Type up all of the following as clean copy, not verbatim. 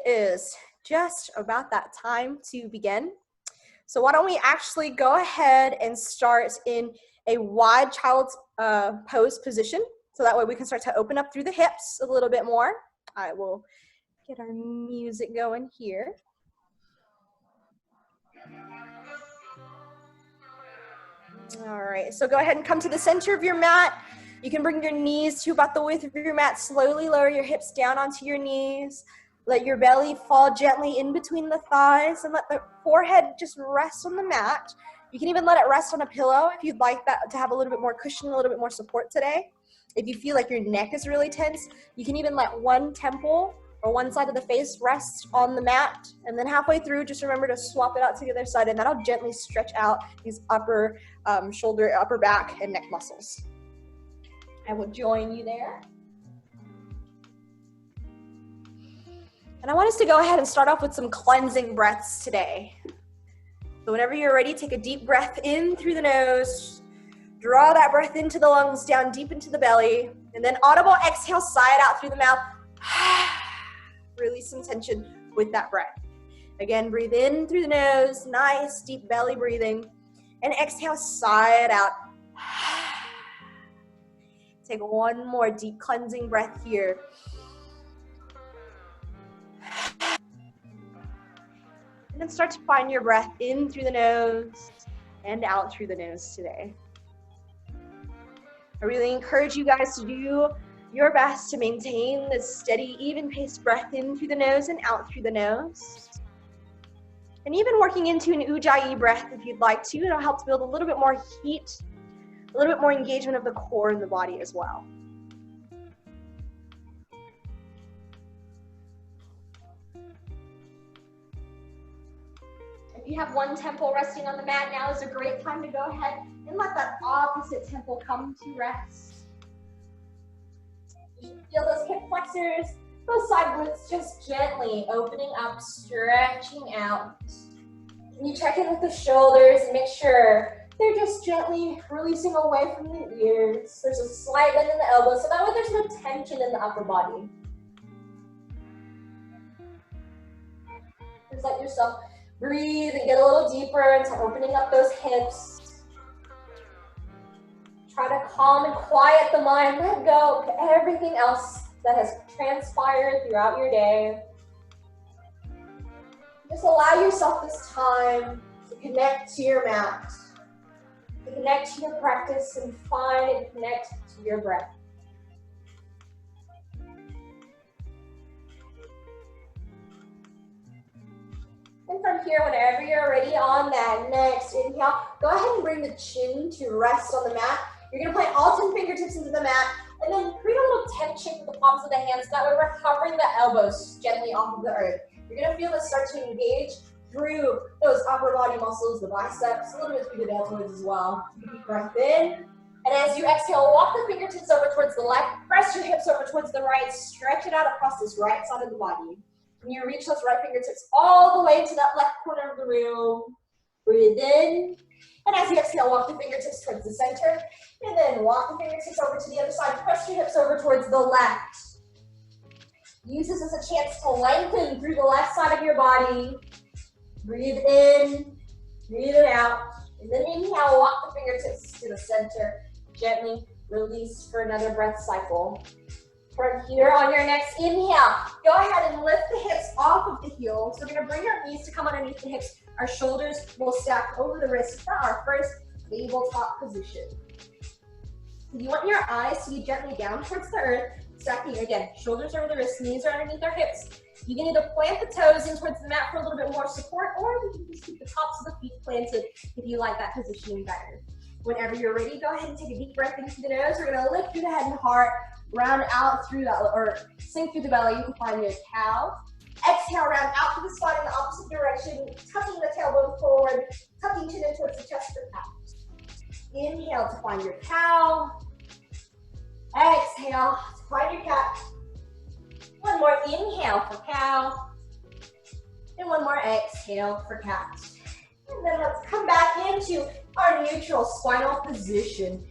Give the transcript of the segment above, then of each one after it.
is just about that time to begin. So why don't we actually go ahead and start in a wide child's pose position. So that way we can start to open up through the hips a little bit more. I will get our music going here. All right, so go ahead and come to the center of your mat. You can bring your knees to about the width of your mat. Slowly lower your hips down onto your knees. Let your belly fall gently in between the thighs and let the forehead just rest on the mat. You can even let it rest on a pillow if you'd like that to have a little bit more cushion, a little bit more support today. If you feel like your neck is really tense, you can even let one temple or one side of the face rest on the mat. And then halfway through, just remember to swap it out to the other side, and that'll gently stretch out these upper shoulder, upper back, and neck muscles. I will join you there. And I want us to go ahead and start off with some cleansing breaths today. So whenever you're ready, take a deep breath in through the nose. Draw that breath into the lungs, down deep into the belly. And then audible exhale, sigh it out through the mouth. Release some tension with that breath. Again, breathe in through the nose, nice deep belly breathing. And exhale, sigh it out. Take one more deep cleansing breath here. And then start to find your breath in through the nose and out through the nose today. I really encourage you guys to do your best to maintain this steady, even-paced breath in through the nose and out through the nose. And even working into an ujjayi breath if you'd like to. It'll help to build a little bit more heat, a little bit more engagement of the core and the body as well. If you have one temple resting on the mat, now is a great time to go ahead and let that opposite temple come to rest. You should feel those hip flexors, those side glutes just gently opening up, stretching out. And you check in with the shoulders and make sure they're just gently releasing away from the ears. There's a slight bend in the elbows, so that way there's no tension in the upper body. Just let yourself breathe and get a little deeper into opening up those hips. Try to calm and quiet the mind. Let go of everything else that has transpired throughout your day. Just allow yourself this time to connect to your mat, to connect to your practice, and find and connect to your breath. And from here, whenever you're ready on that next inhale, go ahead and bring the chin to rest on the mat. You're going to plant all 10 fingertips into the mat, and then create a little tension with the palms of the hands. That way we're hovering the elbows gently off of the earth. You're going to feel this start to engage through those upper body muscles, the biceps, a little bit through the deltoids as well. Deep breath in. And as you exhale, walk the fingertips over towards the left, press your hips over towards the right, stretch it out across this right side of the body. When you reach those right fingertips all the way to that left corner of the room, breathe in. And as you exhale, walk the fingertips towards the center. And then walk the fingertips over to the other side. Press your hips over towards the left. Use this as a chance to lengthen through the left side of your body. Breathe in, breathe it out. And then inhale, walk the fingertips to the center. Gently release for another breath cycle. From here on your next inhale, go ahead and lift the hips off of the heels. We're going to bring our knees to come underneath the hips. Our shoulders will stack over the wrists for our first tabletop position. So you want your eyes to be gently down towards the earth, stacking again, shoulders over the wrists, knees are underneath our hips. You can either plant the toes in towards the mat for a little bit more support, or you can just keep the tops of the feet planted if you like that positioning better. Whenever you're ready, go ahead and take a deep breath into the nose. We're going to lift through the head and heart, round out through that, or sink through the belly. You can find your cow. Exhale, round out through the spine in the opposite direction, tucking the tailbone forward, tucking chin in towards the chest for cat. Inhale to find your cow. Exhale to find your cat. One more inhale for cow. And one more exhale for cat. And then let's come back into our neutral spinal position.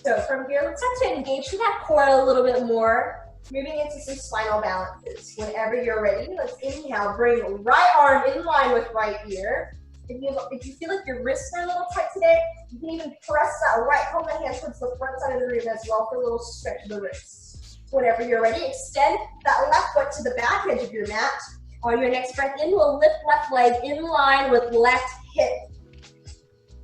So from here, let's start to engage through that core a little bit more. Moving into some spinal balances. Whenever you're ready, let's inhale. Bring right arm in line with right ear. If you feel like your wrists are a little tight today, you can even press that right palm of the hand towards the front side of the room as well for a little stretch of the wrists. Whenever you're ready, extend that left foot to the back edge of your mat. On your next breath in, we'll lift left leg in line with left hip.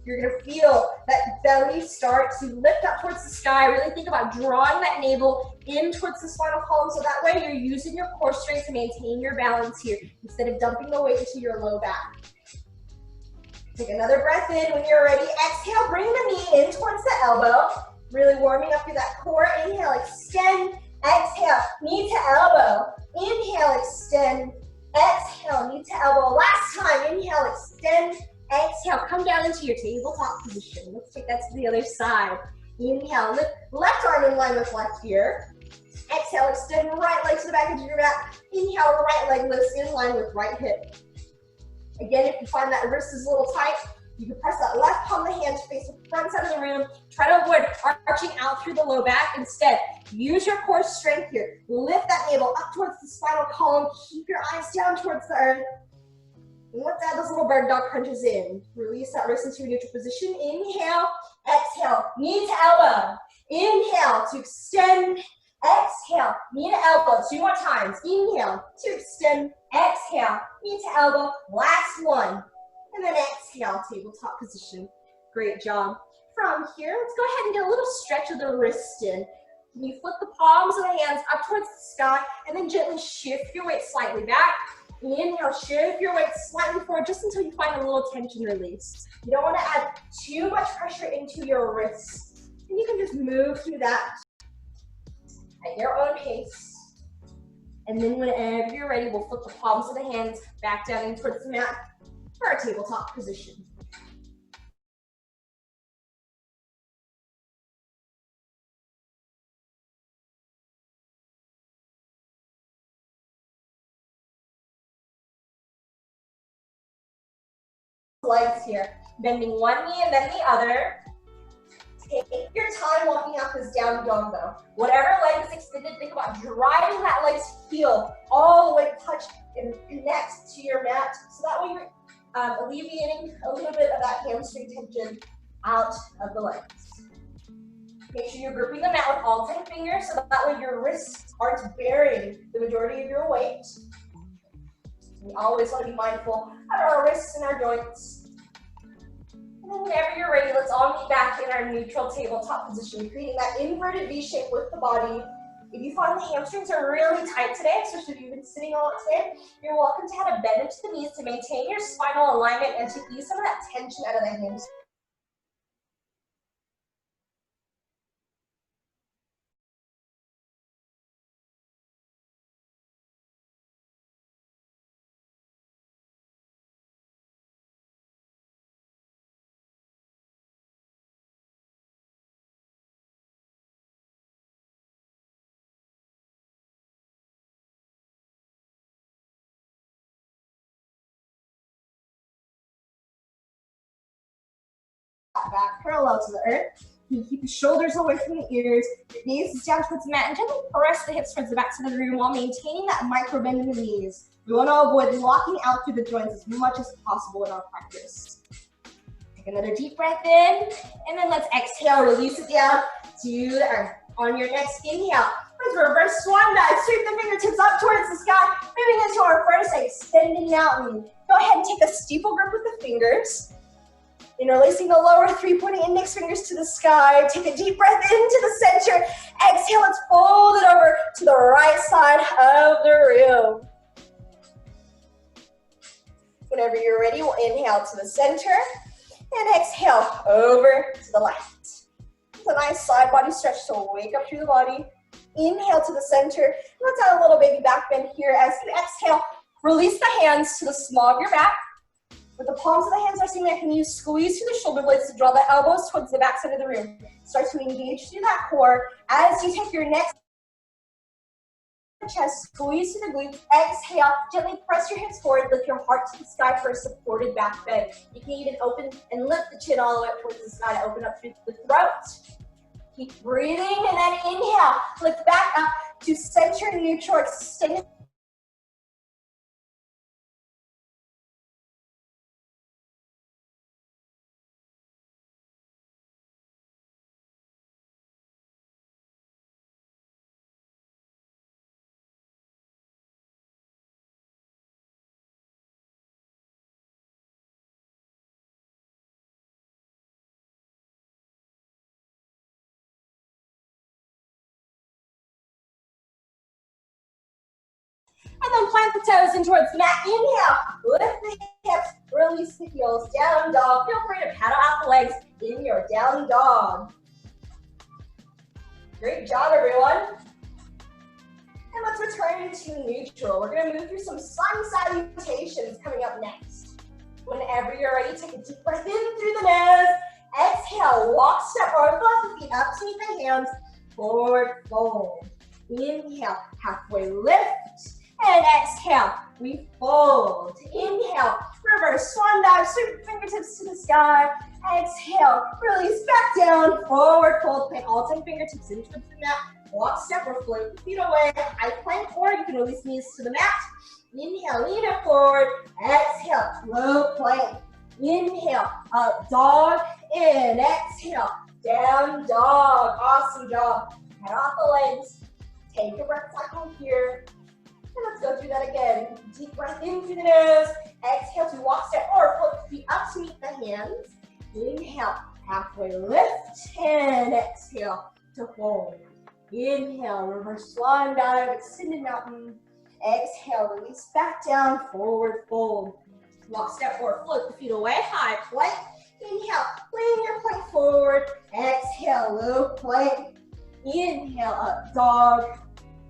You're gonna feel that belly start to lift up towards the sky. Really think about drawing that navel in towards the spinal column, so that way you're using your core strength to maintain your balance here instead of dumping the weight into your low back. Take another breath in. When you're ready, exhale, bring the knee in towards the elbow. Really warming up through that core. Inhale, extend, exhale, knee to elbow. Inhale, extend, exhale, knee to elbow. Last time, inhale, extend, exhale, come down into your tabletop position. Let's take that to the other side. Inhale, lift left arm in line with left ear. Exhale, extend right leg to the back of your mat. Inhale, right leg lifts in line with right hip. Again, if you find that wrist is a little tight, you can press that left palm of the hand to face the front side of the room. Try to avoid arching out through the low back. Instead, use your core strength here. Lift that navel up towards the spinal column. Keep your eyes down towards the earth. And let's add those little bird dog crunches in. Release that wrist into a neutral position. Inhale, exhale, knee to elbow. Inhale to extend, exhale, knee to elbow. 2 more times. Inhale to extend, exhale, knee to elbow. Last one. And then exhale, tabletop position. Great job. From here, let's go ahead and get a little stretch of the wrist in. You flip the palms of the hands up towards the sky and then gently shift your weight slightly back. Inhale, shift your weight slightly forward just until you find a little tension release. You don't want to add too much pressure into your wrists. And you can just move through that at your own pace. And then whenever you're ready, we'll flip the palms of the hands back down in towards the mat for our tabletop position. Legs here, bending one knee and then the other. Take your time walking out this down dog though. Whatever leg is extended, think about driving that leg's heel all the way to touch and connect to your mat. So that way you're alleviating a little bit of that hamstring tension out of the legs. Make sure you're gripping the mat with all 10 fingers so that way your wrists aren't bearing the majority of your weight. We always want to be mindful of our wrists and our joints. And then whenever you're ready, let's all meet back in our neutral tabletop position, creating that inverted V shape with the body. If you find the hamstrings are really tight today, especially if you've been sitting a lot today, you're welcome to have a bend into the knees to maintain your spinal alignment and to ease some of that tension out of the hamstrings. Back parallel to the earth. You keep the shoulders away from the ears, your gaze down towards the mat, and gently press the hips towards the back side of the room while maintaining that micro bend in the knees. We want to avoid locking out through the joints as much as possible in our practice. Take another deep breath in, and then let's exhale, release it down to the earth. On your next inhale, let's reverse swan dive, sweep the fingertips up towards the sky, moving into our first extended mountain. Go ahead and take a steeple grip with the fingers. Interlacing the lower 3 pointing index fingers to the sky. Take a deep breath into the center. Exhale, let's fold it over to the right side of the room. Whenever you're ready, we'll inhale to the center and exhale over to the left. It's a nice side body stretch, so wake up through the body. Inhale to the center. Let's add a little baby back bend here. As you exhale, release the hands to the small of your back. With the palms of the hands resting there, can you squeeze through the shoulder blades to draw the elbows towards the back side of the room. Start to engage through that core. As you take your next chest, squeeze through the glutes. Exhale, gently press your hips forward. Lift your heart to the sky for a supported back bend. You can even open and lift the chin all the way up towards the sky to open up through the throat. Keep breathing, and then inhale. Lift back up to center neutral, extend. And then plant the toes in towards the mat. Inhale, lift the hips, release the heels, down dog. Feel free to paddle out the legs in your down dog. Great job, everyone. And let's return to neutral. We're gonna move through some sun salutations coming up next. Whenever you're ready, take a deep breath in through the nose. Exhale, walk, step, or lift the feet up to meet the hands. Forward fold. Inhale, halfway lift. And exhale, we fold. Inhale, reverse swan dive, sweep fingertips to the sky. Exhale, release back down, forward fold. Plant all 10 fingertips into the mat. Walk, step, or float the feet away. High plank, or you can release knees to the mat. Inhale, lean it forward. Exhale, low plank. Inhale, up dog. In, exhale, down dog. Awesome job. Head off the legs. Take a breath cycle here. And let's go through that again. Deep breath in through the nose. Exhale to walk, step, or float the feet up to meet the hands. Inhale, halfway lift. And exhale to fold. Inhale, reverse swan dive, extended mountain. Exhale, release back down, forward fold. Walk, step, or float the feet away, high plank. Inhale, lean your plank forward. Exhale, low plank. Inhale, up dog.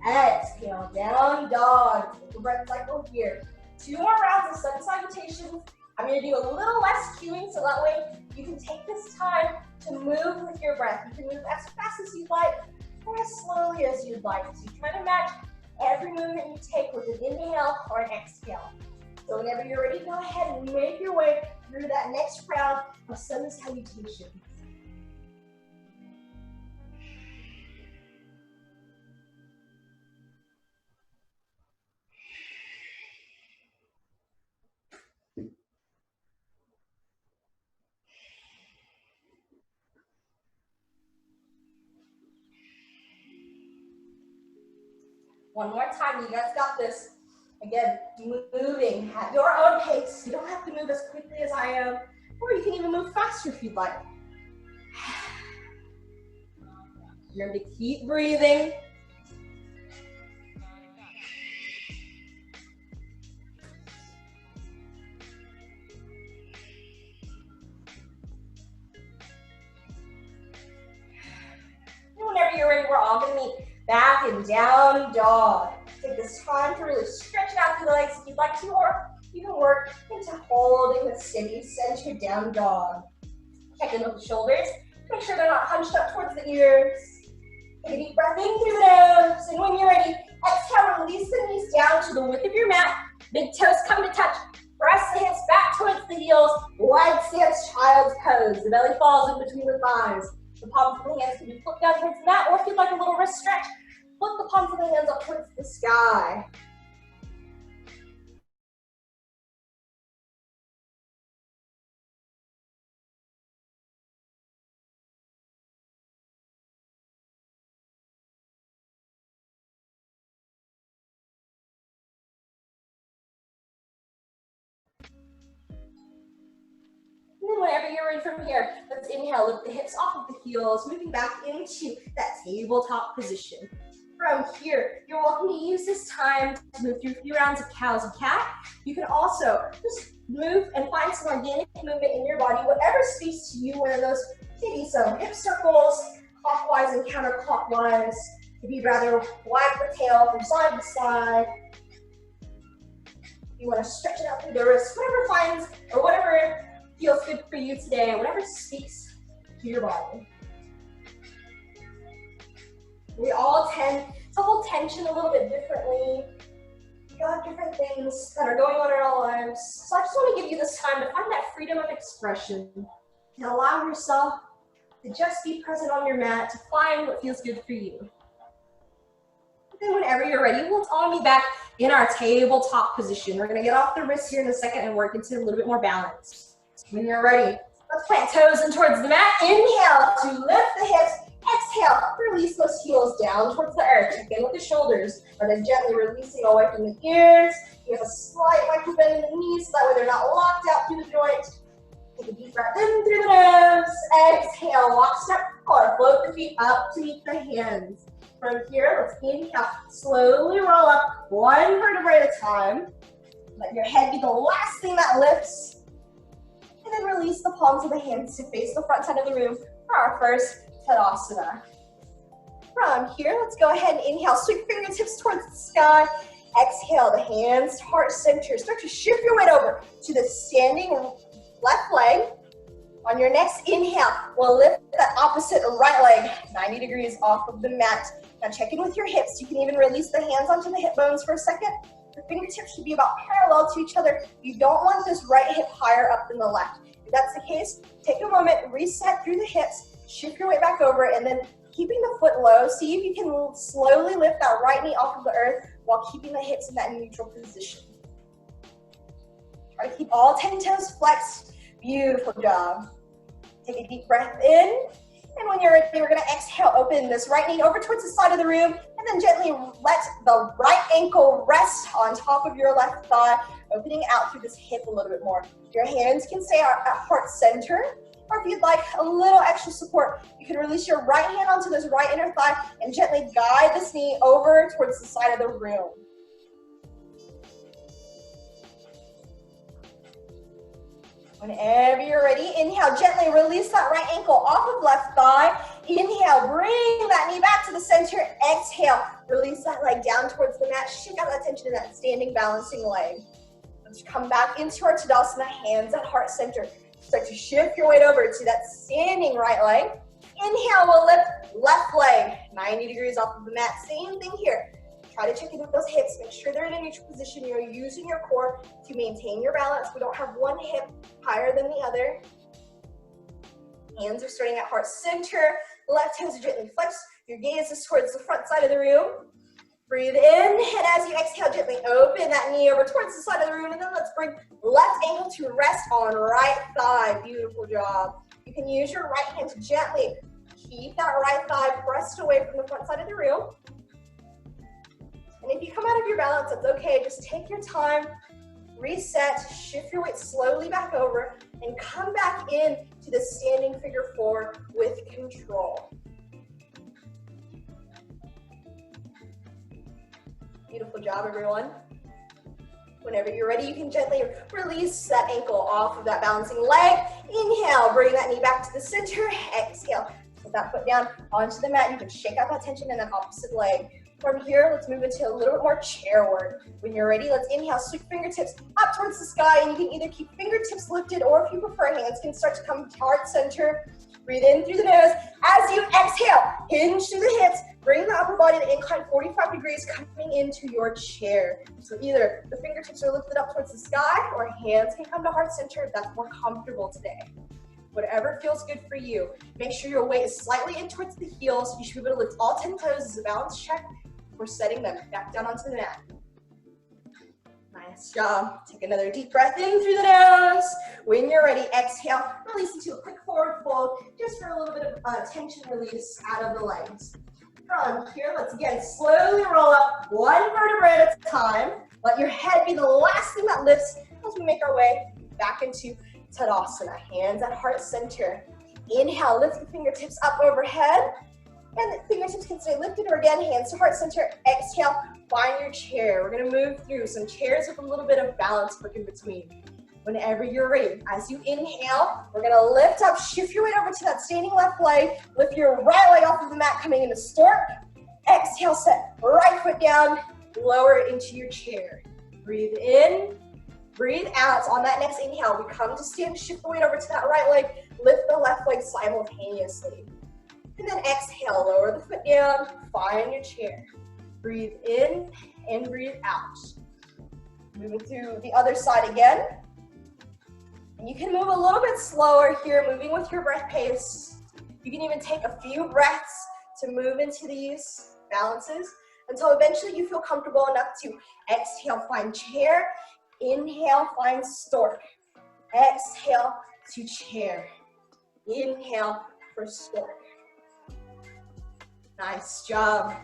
Exhale, down dog. Take a breath cycle here. 2 more rounds of sun salutations. I'm going to do a little less cueing so that way you can take this time to move with your breath. You can move as fast as you'd like or as slowly as you'd like. So you try to match every movement you take with an inhale or an exhale. So whenever you're ready, go ahead and make your way through that next round of sun salutations. One more time, you guys got this. Again, moving at your own pace. You don't have to move as quickly as I am, or you can even move faster if you'd like. Remember to keep breathing. And whenever you're ready, we're all going to meet back and down dog. Take this time to really stretch it out through the legs if you'd like to, or you can work into holding the steady center down dog. Check in with the shoulders. Make sure they're not hunched up towards the ears. Take a deep breath in through the nose, and when you're ready, exhale, release the knees down to the width of your mat. Big toes come to touch. Press the hips back towards the heels. Wide stance, child's pose. The belly falls in between the thighs. The palms of the hands can be flipped down towards the mat, or if you'd like a little wrist stretch, flip the palms of the hands up towards the sky. And then whenever you're ready from here, let's inhale, lift the hips off of the heels, moving back into that tabletop position. From here, you're welcome to use this time to move through a few rounds of cows and cat. You can also just move and find some organic movement in your body, whatever speaks to you, one of those, maybe some hip circles, clockwise and counterclockwise. If you'd rather wag the tail from side to side. If you want to stretch it out through the wrists, whatever finds, or whatever feels good for you today, whatever speaks to your body. We all tend to hold tension a little bit differently. We got different things that are going on in our lives. So I just want to give you this time to find that freedom of expression and allow yourself to just be present on your mat, to find what feels good for you. Then whenever you're ready, we'll all be back in our tabletop position. We're gonna get off the wrist here in a second and work into a little bit more balance. When you're ready, let's plant toes in towards the mat. Inhale to lift the hips. Exhale, release those heels down towards the earth. Check in with the shoulders, and then gently releasing away from the ears. You have a slight micro bend in the knees, so that way they're not locked out through the joint. Take a deep breath in through the nose. Exhale, walk step forward. Float the feet up to meet the hands. From here, let's inhale. Slowly roll up one vertebrae at a time. Let your head be the last thing that lifts. And then release the palms of the hands to face the front side of the room for our first Tadasana. From here, let's go ahead and inhale. Sweep fingertips towards the sky. Exhale, the hands to heart center. Start to shift your weight over to the standing left leg. On your next inhale, we'll lift that opposite right leg 90 degrees off of the mat. Now check in with your hips. You can even release the hands onto the hip bones for a second. The fingertips should be about parallel to each other. You don't want this right hip higher up than the left. If that's the case, take a moment, reset through the hips, shift your weight back over, and then keeping the foot low, see if you can slowly lift that right knee off of the earth while keeping the hips in that neutral position. Try to keep all 10 toes flexed. Beautiful job. Take a deep breath in. And when you're ready, we're gonna exhale, open this right knee over towards the side of the room, and then gently let the right ankle rest on top of your left thigh, opening out through this hip a little bit more. Your hands can stay at heart center, or if you'd like a little extra support, you can release your right hand onto this right inner thigh and gently guide this knee over towards the side of the room. Whenever you're ready, inhale, gently release that right ankle off of left thigh. Inhale, bring that knee back to the center. Exhale, release that leg down towards the mat. Shake out that tension in that standing balancing leg. Let's come back into our Tadasana, hands at heart center. Start to shift your weight over to that standing right leg. Inhale, we'll lift left leg 90 degrees off of the mat. Same thing here. Try to check in with those hips. Make sure they're in a neutral position. You're using your core to maintain your balance. We don't have one hip higher than the other. Hands are starting at heart center. Left toes are gently flexed. Your gaze is towards the front side of the room. Breathe in, and as you exhale, gently open that knee over towards the side of the room, and then let's bring left ankle to rest on right thigh. Beautiful job. You can use your right hand to gently keep that right thigh pressed away from the front side of the room. And if you come out of your balance, that's okay. Just take your time, reset, shift your weight slowly back over, and come back in to the standing figure four with control. Beautiful job, everyone. Whenever you're ready, you can gently release that ankle off of that balancing leg. Inhale, bring that knee back to the center. Exhale, put that foot down onto the mat. You can shake out that tension in that opposite leg. From here, let's move into a little bit more chair work. When you're ready, let's inhale, sweep fingertips up towards the sky, and you can either keep fingertips lifted, or if you prefer, hands can start to come to heart center. Breathe in through the nose. As you exhale, hinge through the hips, bring the upper body to incline 45 degrees, coming into your chair. So either the fingertips are lifted up towards the sky, or hands can come to heart center if that's more comfortable today. Whatever feels good for you. Make sure your weight is slightly in towards the heels. You should be able to lift all 10 toes as a balance check. We're setting them back down onto the mat. Nice job. Take another deep breath in through the nose. When you're ready, exhale. Release into a quick forward fold, just for a little bit of tension release out of the legs. From here, let's again slowly roll up one vertebrae at a time. Let your head be the last thing that lifts as we make our way back into Tadasana. Hands at heart center. Inhale, lift the fingertips up overhead. And the fingertips can stay lifted, or again, hands to heart center. Exhale, find your chair. We're gonna move through some chairs with a little bit of balance work in between. Whenever you're ready, as you inhale, we're gonna lift up, shift your weight over to that standing left leg. Lift your right leg off of the mat, coming into stork. Exhale, set right foot down, lower into your chair. Breathe in, breathe out. On that next inhale, we come to stand, shift the weight over to that right leg, lift the left leg simultaneously. And then exhale, lower the foot down, find your chair. Breathe in and breathe out. Moving through the other side again. And you can move a little bit slower here, moving with your breath pace. You can even take a few breaths to move into these balances. until eventually you feel comfortable enough to exhale, find chair. Inhale, find stork. Exhale to chair. Inhale for stork. Nice job.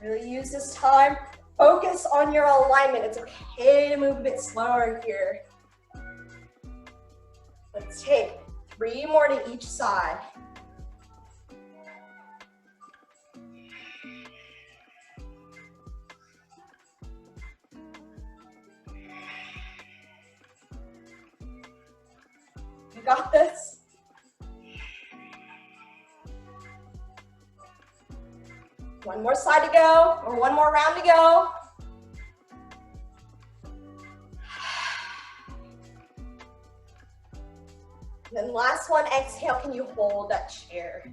Really use this time. Focus on your alignment. It's okay to move a bit slower here. Let's take 3 more to each side. You got this. One more side to go, or one more round to go. Then last one, exhale, can you hold that chair?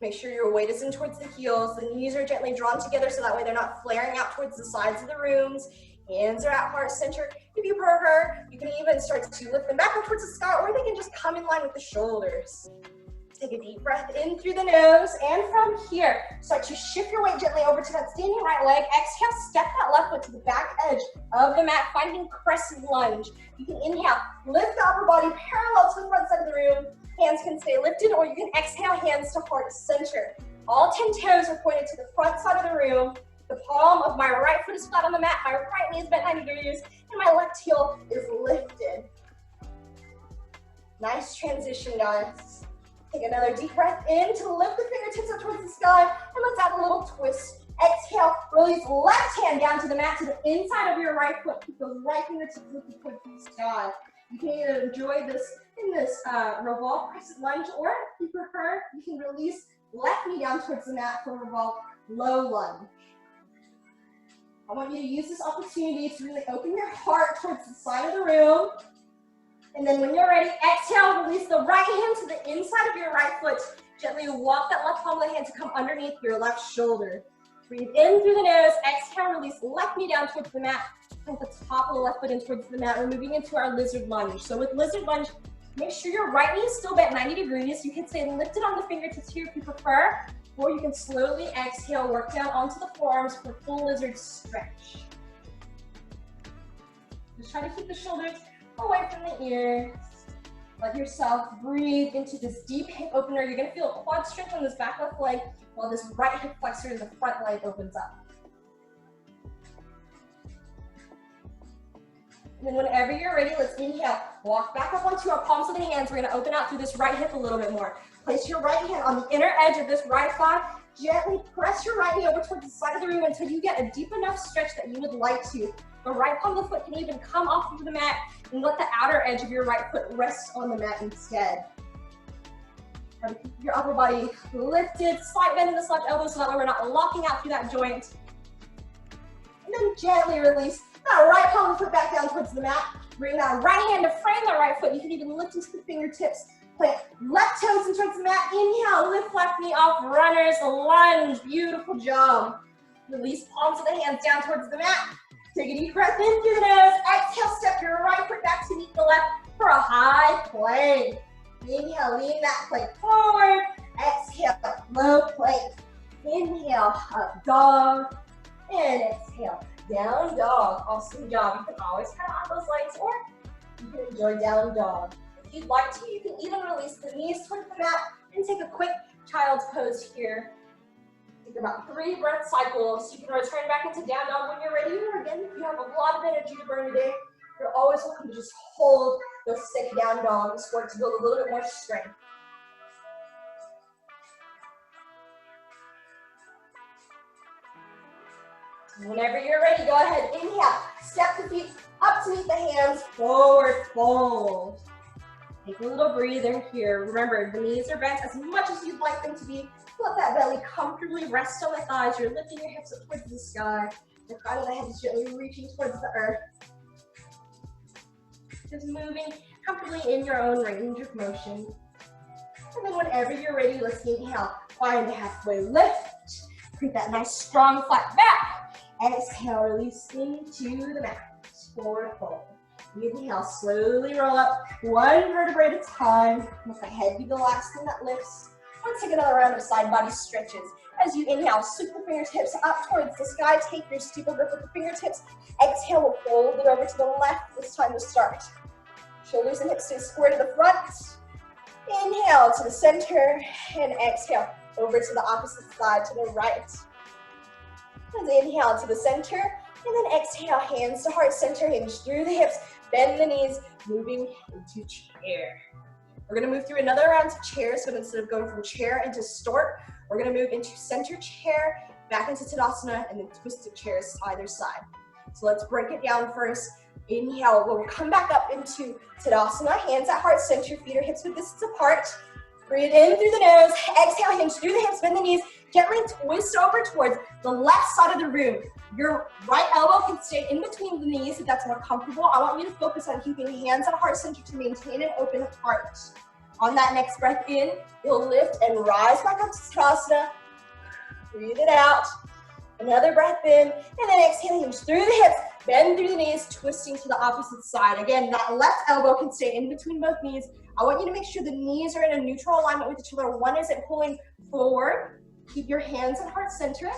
Make sure your weight is in towards the heels, the knees are gently drawn together so that way they're not flaring out towards the sides of the rooms. Hands are at heart center. If you prefer, you can even start to lift them back up towards the sky, or they can just come in line with the shoulders. Take a deep breath in through the nose, and from here, start to shift your weight gently over to that standing right leg. Exhale, step that left foot to the back edge of the mat, finding crescent lunge. You can inhale, lift the upper body parallel to the front side of the room. Hands can stay lifted, or you can exhale, hands to heart center. All 10 toes are pointed to the front side of the room. The palm of my right foot is flat on the mat, my right knee is bent 90 degrees, and my left heel is lifted. Nice transition, guys. Take another deep breath in to lift the fingertips up towards the sky, and let's add a little twist. Exhale, release left hand down to the mat to the inside of your right foot. Keep those right fingertips lifted towards the sky. You can either enjoy this in this revolve crescent lunge, or if you prefer, you can release left knee down towards the mat for revolve low lunge. I want you to use this opportunity to really open your heart towards the side of the room. And then when you're ready, exhale, release the right hand to the inside of your right foot. Gently walk that left palm of the hand to come underneath your left shoulder. Breathe in through the nose, exhale, release left knee down towards the mat. Plant the top of the left foot in towards the mat. We're moving into our lizard lunge. So with lizard lunge, make sure your right knee is still bent 90 degrees. You can stay lifted on the fingertips here if you prefer, or you can slowly exhale, work down onto the forearms for full lizard stretch. Just try to keep the shoulders away from the ears. Let yourself breathe into this deep hip opener. You're gonna feel a quad stretch on this back left leg while this right hip flexor in the front leg opens up. And then whenever you're ready, let's inhale. Walk back up onto our palms of the hands. We're gonna open out through this right hip a little bit more. Place your right hand on the inner edge of this right thigh. Gently press your right knee over towards the side of the room until you get a deep enough stretch that you would like to. The right palm of the foot can even come off of the mat, and let the outer edge of your right foot rest on the mat instead. Try to keep your upper body lifted, slight bend in this left elbow so that way we're not locking out through that joint. And then gently release that right palm of the foot back down towards the mat. Bring that right hand to frame the right foot. You can even lift into the fingertips. Plant left toes in towards the mat. Inhale, lift left knee off, runners lunge. Beautiful job. Release palms of the hands down towards the mat. Take a deep breath in through the nose. Exhale, step your right foot back to meet the left for a high plank. Inhale, lean that plank forward. Exhale, low plank. Inhale, up dog. And exhale, down dog. Awesome job. You can always kind of on those legs, or you can enjoy down dog. If you'd like to, you can even release the knees towards the mat and take a quick child's pose here. Take about 3 breath cycles. You can return back into down dog when you're ready. Or again, if you have a lot of energy to burn today, you're always welcome to just hold those sick down dogs for it to build a little bit more strength. Whenever you're ready, go ahead, inhale. Step the feet up to meet the hands, forward fold. Take a little breather here. Remember, the knees are bent as much as you'd like them to be. Let that belly comfortably rest on the thighs. You're lifting your hips up towards the sky. The crown of the head is gently reaching towards the earth. Just moving comfortably in your own range of motion. And then whenever you're ready, let's inhale. Find a halfway lift. Create that nice strong flat back. Exhale, release into the mat. Forward fold. Inhale, slowly roll up. 1 vertebrae at a time. Let the head be the last thing that lifts. Let's take another round of side body stretches. As you inhale, sweep the fingertips up towards the sky. Take your steeple grip with the fingertips. Exhale, we'll fold it over to the left. This time to start. Shoulders and hips stay square to the front. Inhale to the center and exhale over to the opposite side to the right. Let's inhale to the center and then exhale, hands to heart center, hinge through the hips, bend the knees, moving into chair. We're gonna move through another round of chairs, so instead of going from chair into stork, we're gonna move into center chair, back into Tadasana, and then twisted chairs to either side. So let's break it down first. Inhale, we'll come back up into Tadasana, hands at heart center, feet or hips width distance apart. Breathe in through the nose, exhale, hinge through the hips, bend the knees, gently twist over towards the left side of the room. Your right elbow can stay in between the knees if that's more comfortable. I want you to focus on keeping hands at heart center to maintain an open heart. On that next breath in, you'll lift and rise back up to Tadasana. Breathe it out. Another breath in, and then exhale, hinge through the hips, bend through the knees, twisting to the opposite side. Again, that left elbow can stay in between both knees. I want you to make sure the knees are in a neutral alignment with each other. One isn't pulling forward. Keep your hands at heart center.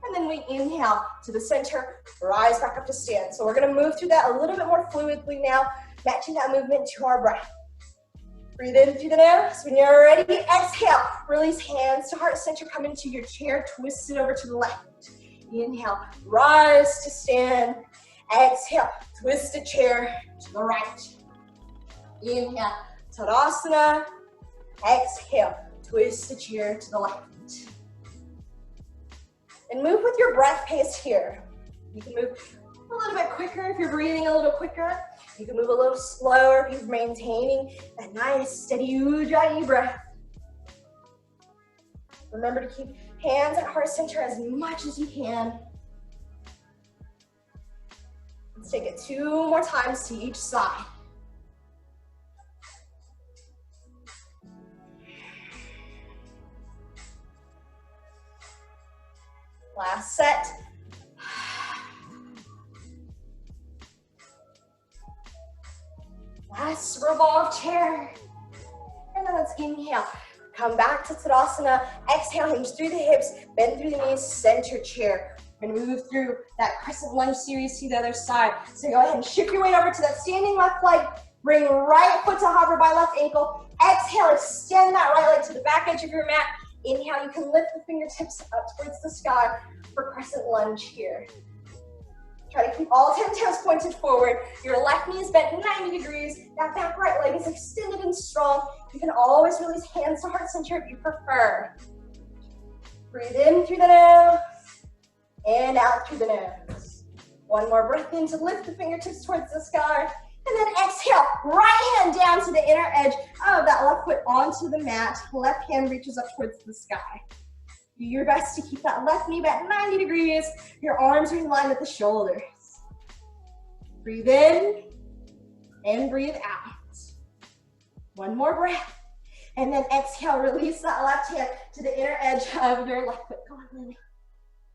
And then we inhale to the center, rise back up to stand. So we're gonna move through that a little bit more fluidly now, matching that movement to our breath. Breathe in through the nose. When you're ready, exhale. Release hands to heart center. Come into your chair, twist it over to the left. Inhale, rise to stand. Exhale, twist the chair to the right. Inhale, Tadasana. Exhale, twist the chair to the left. And move with your breath pace here. You can move a little bit quicker if you're breathing a little quicker. You can move a little slower if you're maintaining that nice, steady Ujjayi breath. Remember to keep hands at heart center as much as you can. Let's take it 2 more times to each side. Last set. Last revolve chair. And then let's inhale. Come back to Tadasana. Exhale, hinge through the hips, bend through the knees, center chair. We're gonna move through that crescent lunge series to the other side. So go ahead and shift your weight over to that standing left leg. Bring right foot to hover by left ankle. Exhale, extend that right leg to the back edge of your mat. Inhale, you can lift the fingertips up towards the sky for crescent lunge here. Try to keep all 10 toes pointed forward. Your left knee is bent 90 degrees. That back right leg is extended and strong. You can always release hands to heart center if you prefer. Breathe in through the nose and out through the nose. One more breath in to lift the fingertips towards the sky. And then exhale, right hand down to the inner edge of that left foot onto the mat. Left hand reaches up towards the sky. Do your best to keep that left knee bent 90 degrees. Your arms are in line with the shoulders. Breathe in and breathe out. One more breath. And then exhale, release that left hand to the inner edge of your left foot. Go on, Lily.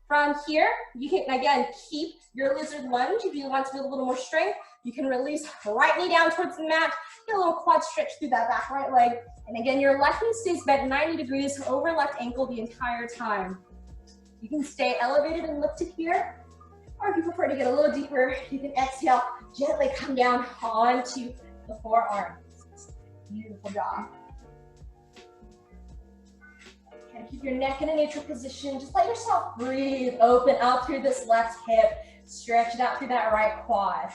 From here, you can, again, keep your lizard lunge. If you want to build a little more strength, you can release right knee down towards the mat. Get a little quad stretch through that back right leg. And again, your left knee stays bent 90 degrees over left ankle the entire time. You can stay elevated and lifted here. Or if you prefer to get a little deeper, you can exhale, gently come down onto the forearms. Beautiful job. And keep your neck in a neutral position. Just let yourself breathe. Open out through this left hip. Stretch it out through that right quad.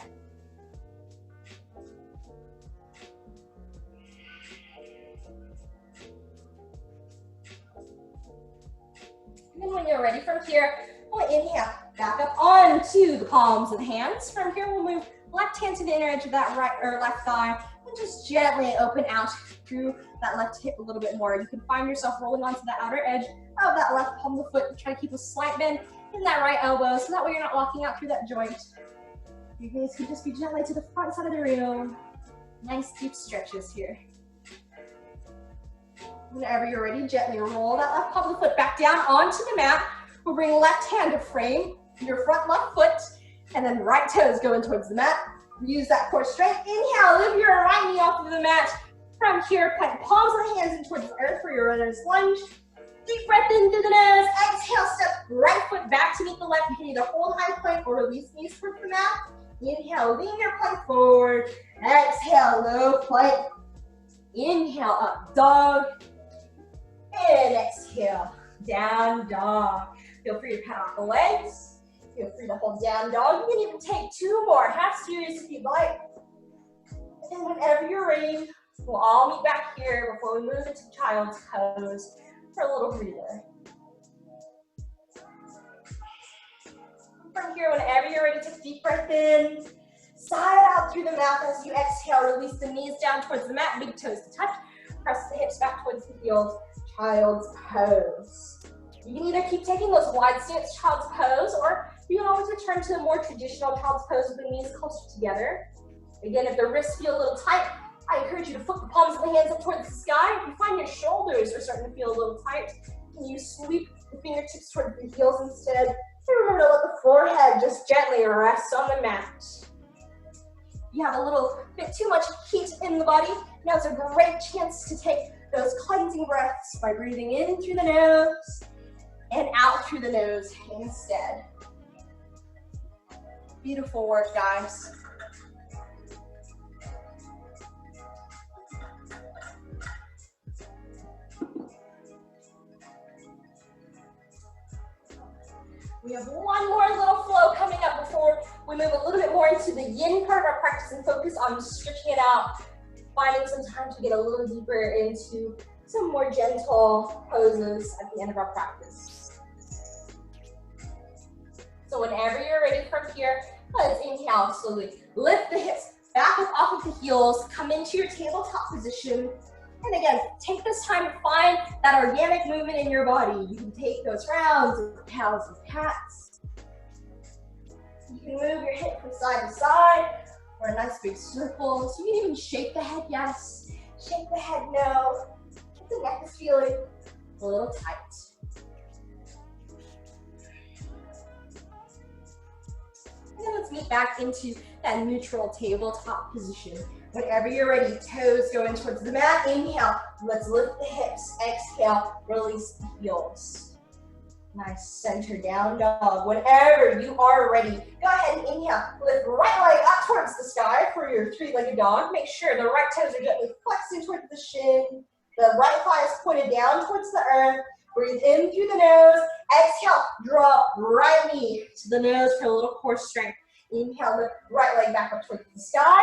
And then when you're ready from here, we'll inhale, back up onto the palms of the hands. From here, we'll move left hand to the inner edge of that right or left thigh, and just gently open out through that left hip a little bit more. You can find yourself rolling onto the outer edge of that left palm of the foot. Try to keep a slight bend in that right elbow, so that way you're not locking out through that joint. Your gaze can just be gently to the front side of the room. Nice deep stretches here. Whenever you're ready, gently roll that left palm of the foot back down onto the mat. We'll bring left hand to frame your front left foot, and then right toes going towards the mat. Use that core strength. Inhale, lift your right knee off of the mat. From here, plant palms of the hands in towards the earth for your runner's lunge. Deep breath in through the nose. Exhale, step right foot back to meet the left. You can either hold high plank or release knees towards the mat. Inhale, lean your plank forward. Exhale, low plank. Inhale, up dog. And exhale, down dog. Feel free to pat off the legs. Feel free to hold down dog. You can even take 2 more half series if you'd like. And whenever you're ready, we'll all meet back here before we move into child's pose for a little breather. From here, whenever you're ready, take a deep breath in. Side out through the mouth as you exhale. Release the knees down towards the mat, big toes to touch. Press the hips back towards the heels. Child's pose. You can either keep taking those wide stance child's pose, or you can always return to a more traditional child's pose with the knees closer together. Again, if the wrists feel a little tight, I encourage you to flip the palms of the hands up towards the sky. If you find your shoulders are starting to feel a little tight, can you sweep the fingertips towards the heels instead? And remember to let the forehead just gently rest on the mat. You have a little bit too much heat in the body. Now's a great chance to take those cleansing breaths by breathing in through the nose and out through the nose instead. Beautiful work, guys. We have one more little flow coming up before we move a little bit more into the yin part of our practice and focus on stretching it out, finding some time to get a little deeper into some more gentle poses at the end of our practice. So whenever you're ready from here, let's inhale slowly. Lift the hips back up off of the heels, come into your tabletop position. And again, take this time to find that organic movement in your body. You can take those rounds of cows and cats. You can move your hip from side to side, or a nice big circle. So you can even shake the head yes, shake the head no. If the neck is feeling a little tight. And then let's meet back into that neutral tabletop position. Whenever you're ready, toes going towards the mat. Inhale, let's lift the hips. Exhale, release the heels. Nice center down dog. Whenever you are ready, go ahead and inhale. Lift right leg up towards the sky for your 3-legged dog. Make sure the right toes are gently flexing towards the shin. The right thigh is pointed down towards the earth. Breathe in through the nose. Exhale, draw right knee to the nose for a little core strength. Inhale, lift right leg back up towards the sky.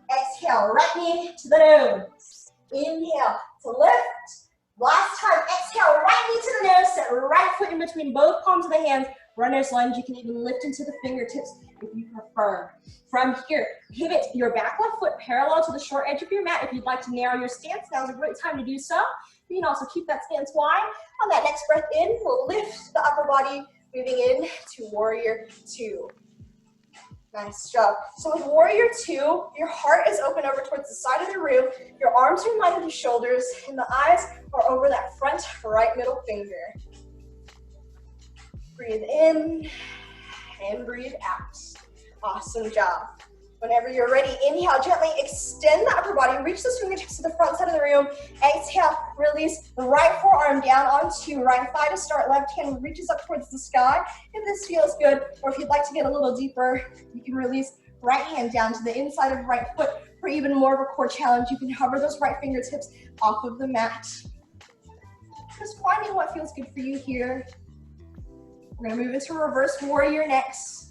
Exhale, right knee to the nose. Inhale to lift. Last time, exhale, right knee to the nose. Set right foot in between both palms of the hands. Runner's lunge, you can even lift into the fingertips if you prefer. From here, pivot your back left foot parallel to the short edge of your mat. If you'd like to narrow your stance, now's a great time to do so. You can also keep that stance wide. On that next breath in, we'll lift the upper body, moving in to Warrior 2. Nice job. So with Warrior 2, your heart is open over towards the side of the room, your arms are in line with your shoulders, and the eyes are over that front right middle finger. Breathe in and breathe out. Awesome job. Whenever you're ready, inhale, gently extend the upper body, reach those fingertips to the front side of the room. Exhale, release the right forearm down onto right thigh to start. Left hand reaches up towards the sky. If this feels good, or if you'd like to get a little deeper, you can release right hand down to the inside of right foot for even more of a core challenge. You can hover those right fingertips off of the mat. Just finding what feels good for you here. We're gonna move into reverse warrior next.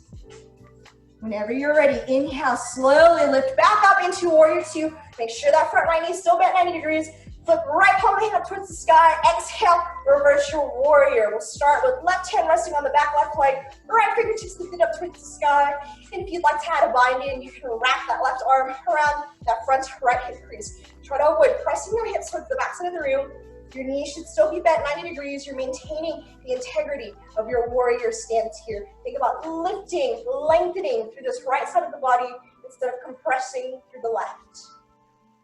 Whenever you're ready, inhale, slowly lift back up into Warrior 2. Make sure that front right knee is still bent 90 degrees. Flip right palm of the hand up towards the sky. Exhale, reverse your warrior. We'll start with left hand resting on the back left leg. Right fingertips lifted up towards the sky. And if you'd like to add a bind in, you can wrap that left arm around that front right hip crease. Try to avoid pressing your hips towards the back side of the room. Your knees should still be bent 90 degrees. You're maintaining the integrity of your warrior stance here. Think about lifting, lengthening through this right side of the body instead of compressing through the left.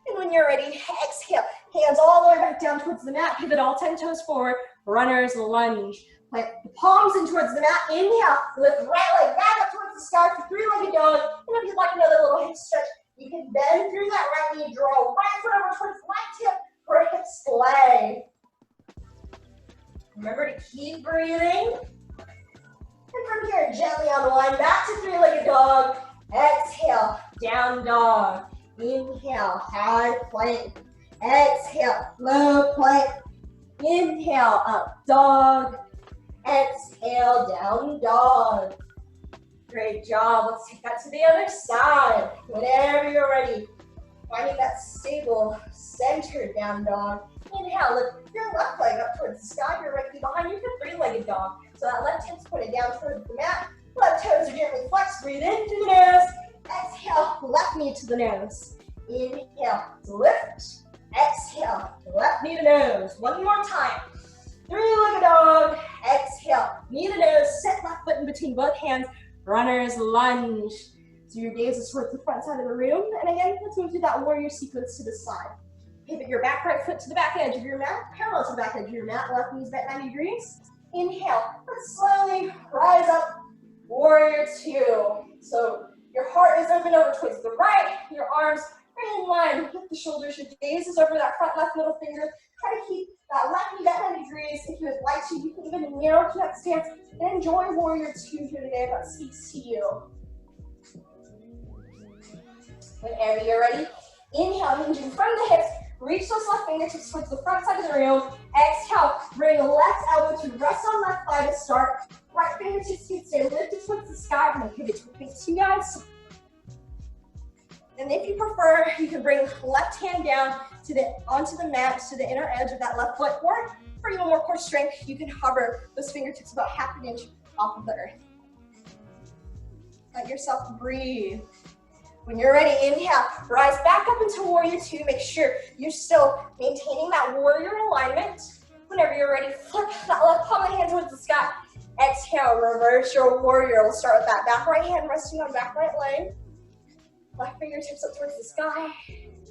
And when you're ready, exhale. Hands all the way back down towards the mat. Pivot all 10 toes forward. Runner's lunge. Plant the palms in towards the mat. Inhale. Lift right leg back up towards the sky for 3-legged dog. And if you'd like another little hip stretch, you can bend through that right knee. Draw right foot over towards the left hip for a hip splay. Remember to keep breathing. And from here, gently unwind back to three-legged dog. Exhale, down dog. Inhale, high plank. Exhale, low plank. Inhale, up dog. Exhale, down dog. Great job. Let's take that to the other side. Whenever you're ready. Finding that stable, centered down dog. Inhale, lift your left leg up towards the sky. Your right knee behind you for three-legged dog. So that left hip's pointed down towards the mat. Left toes are gently flexed. Breathe in through the nose. Exhale, left knee to the nose. Inhale, lift. Exhale, left knee to nose. One more time. Three-legged dog. Exhale, knee to nose. Set left foot in between both hands. Runner's lunge. So your gaze is towards the front side of the room. And again, let's move through that warrior sequence to the side. Pivot your back right foot to the back edge of your mat, parallel to the back edge of your mat, left knee's bent 90 degrees. Inhale, let's slowly rise up, warrior two. So your heart is open over towards the right, your arms are in line with the shoulders, your gaze is over that front left middle finger. Try to keep that left knee bent 90 degrees. If you would like to, you can even narrow to that stance and enjoy warrior two here today if that speaks to you. Whenever you're ready, inhale, hinging from the hips, reach those left fingertips towards the front side of the room. Exhale, bring left elbow to rest on left thigh to start. Right fingertips can stay lifted towards the sky. We're gonna pivot to face you guys. And if you prefer, you can bring left hand down onto the mat to the inner edge of that left foot. Or for even more core strength, you can hover those fingertips about half an inch off of the earth. Let yourself breathe. When you're ready, inhale, rise back up into warrior two. Make sure you're still maintaining that warrior alignment. Whenever you're ready, flip that left palm of the hand towards the sky. Exhale, reverse your warrior. We'll start with that back right hand resting on back right leg. Left fingertips up towards the sky.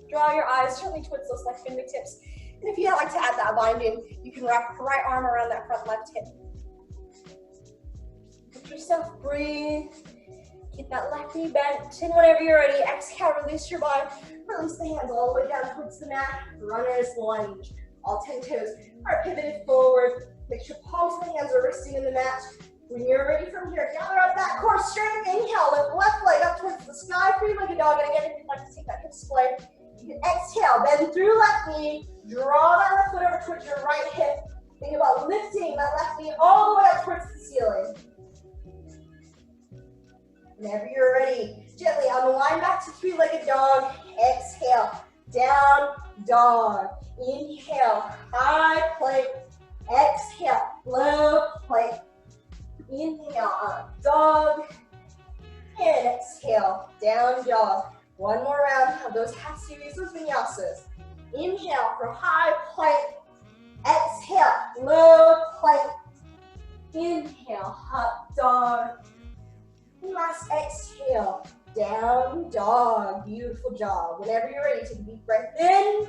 Draw your eyes gently towards those left fingertips. And if you'd like to add that binding, you can wrap your right arm around that front left hip. Let yourself breathe. Keep that left knee bent, and whenever you're ready, exhale, release your body. Release the hands all the way down towards the mat. Runner's lunge. All 10 toes are pivoted forward. Make sure palms of the hands are resting in the mat. When you're ready from here, gather up that core strength. Inhale, lift left leg up towards the sky, three-legged dog. And again, if you'd like to take that hip splay, you can exhale, bend through left knee, draw that left foot over towards your right hip. Think about lifting that left knee all the way up towards the ceiling. Whenever you're ready, gently unwind back to three-legged dog. Exhale, down dog. Inhale, high plank. Exhale, low plank. Inhale, up dog. And exhale, down dog. One more round of those half series, those vinyasas. Inhale for high plank. Exhale, low plank. Inhale, up dog. Last exhale, down dog. Beautiful job. Whenever you're ready, take a deep breath in.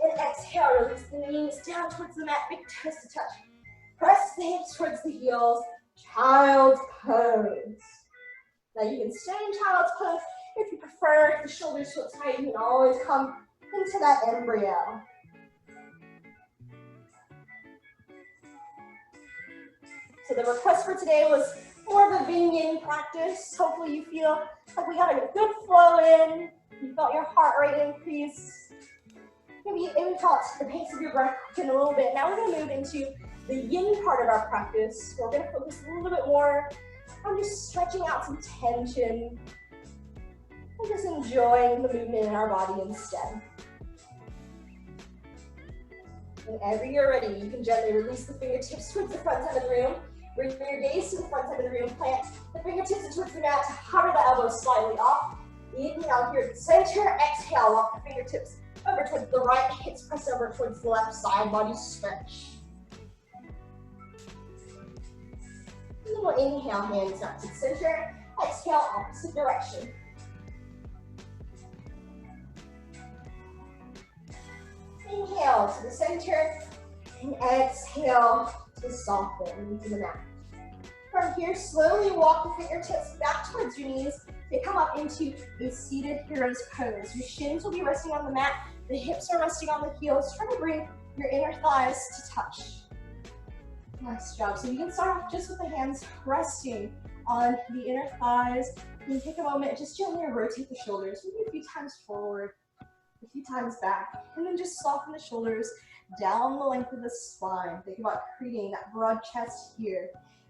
And exhale, release the knees down towards the mat, big toes to touch. Press the hips towards the heels. Child's pose. Now you can stay in child's pose. If you prefer, if the shoulders feel tight, you can always come into that embryo. So the request for today was more of a yin practice. Hopefully you feel like we had a good flow in. You felt your heart rate increase. Maybe you even felt the pace of your breath quicken a little bit. Now we're going to move into the yin part of our practice. We're going to focus a little bit more on just stretching out some tension and just enjoying the movement in our body instead. Whenever you're ready, you can gently release the fingertips towards the front side of the room. Bring your gaze to the front side of the room. Plant the fingertips towards the mat to hover the elbows slightly off. Inhale here at the center. Exhale, walk the fingertips over towards the right. Hips press over towards the left side. Body stretch. And then we'll inhale, hands up to the center. Exhale, opposite direction. Inhale to the center. And exhale to soften into the mat. From here, slowly walk the fingertips back towards your knees. They come up into a seated hero's pose. Your shins will be resting on the mat. The hips are resting on the heels. Try to bring your inner thighs to touch. Nice job. So you can start off just with the hands resting on the inner thighs. You can take a moment, just gently rotate the shoulders, maybe a few times forward, a few times back, and then just soften the shoulders down the length of the spine. Think about creating that broad chest here.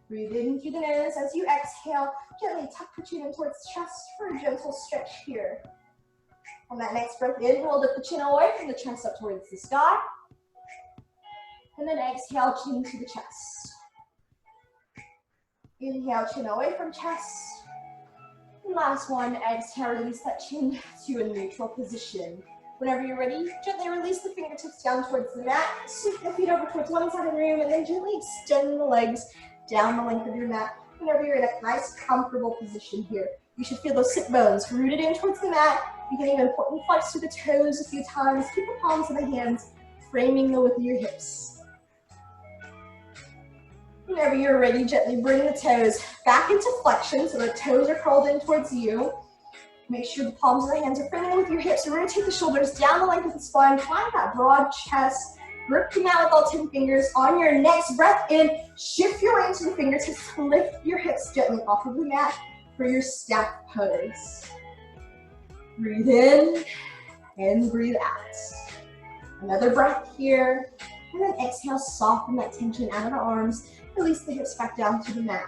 Breathe in through the nose. As you exhale, gently tuck the chin in towards the chest for a gentle stretch here. On that next breath in, we'll lift the chin away from the chest up towards the sky. And then exhale, chin to the chest. Inhale, chin away from chest. And last one, exhale, release that chin to a neutral position. Whenever you're ready, gently release the fingertips down towards the mat. Sweep the feet over towards one side of the room, and then gently extend the legs down the length of your mat. Whenever you're in a nice, comfortable position here, you should feel those sit bones rooted in towards the mat. You can even point and flex through the toes a few times. Keep the palms of the hands framing the width of your hips. Whenever you're ready, gently bring the toes back into flexion so the toes are curled in towards you. Make sure the palms of the hands are framing with your hips. Rotate the shoulders down the length of the spine. Find that broad chest. Grip the mat with all 10 fingers. On your next breath in, shift your way into the fingertips. Lift your hips gently off of the mat for your stack pose. Breathe in and breathe out. Another breath here. And then exhale, soften that tension out of the arms. Release the hips back down to the mat.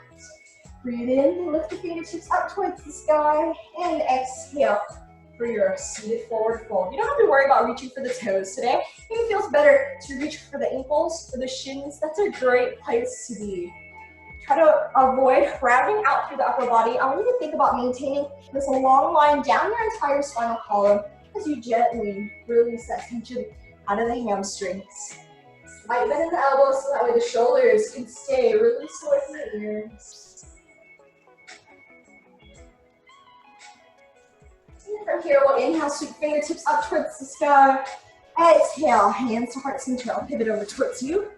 Breathe in, lift the fingertips up towards the sky, and exhale for your seated forward fold. You don't have to worry about reaching for the toes today. If it feels better to reach for the ankles, for the shins, that's a great place to be. Try to avoid rounding out through the upper body. I want you to think about maintaining this long line down your entire spinal column as you gently release that tension out of the hamstrings. Might bend in the elbows so that way the shoulders can stay released away from the ears. And from here, we'll inhale, sweep fingertips up towards the sky. Exhale, hands to heart center. I'll pivot over towards you.